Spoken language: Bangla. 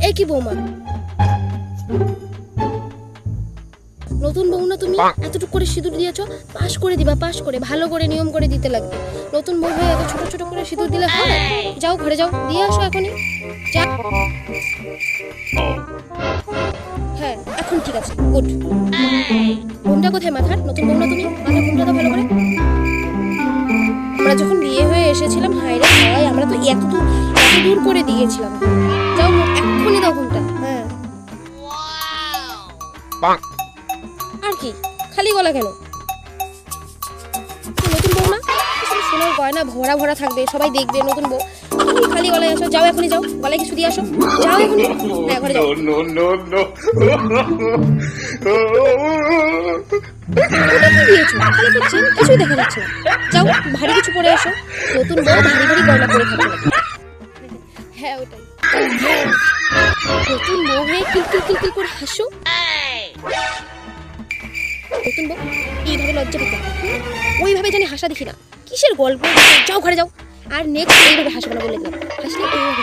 এ কি বৌমা, নতুন বউ না তুমি, এতটুকু করে সিঁদুর দিয়েছো, পাশ করে দিবা, পাশ করে ভালো করে নিয়ম করে দিতে লাগবে। নতুন বউ হয়ে এত ছোট ছোট করে সিঁদুর দিলে হয়? যাও ঘরে যাও, দিয়ে আসো এখনই। যা। হ্যাঁ এখন ঠিক আছে, গুড। ঘুমটা কোথায় মাথার? নতুন বউ না তুমি, মাথার ঘুমটা তো ভালো করে। আমরা যখন বিয়ে হয়ে এসেছিলাম, হায় রে হায়, আমরা তো এত দূর করে দিয়েছিলাম। যাও এক্ষুনি দাও ঘুমটা। হ্যাঁ আর কি খালি গলা কেন? নতুন বউ না, সোনার গয়না ভরা ভরা থাকবে, সবাই দেখবে নতুন বউ, খালি গলায় আসো। যাও এখনই যাও, গলায় কিছু দিয়ে আসো, যাও এখনই। হ্যাঁ ঘরে যাও। কিছুই দেখা যাচ্ছে না, যাও ভারী কিছু পরে আসো। নতুন বউ ভারী ভারী গয়না পরে থাকবে। হ্যাঁ ওটাই, নতুন বউ হয়ে কিলকিল কিলকিল করে হাসো। নতুন বউ এইভাবে লজ্জা পেতে, ওইভাবে জানি হাসা দেখি না, কিসের গল্প। যাও ঘরে যাও, আর নেক্সট এইভাবে হাসবো না বলে দিলাম। হাসলে এইভাবে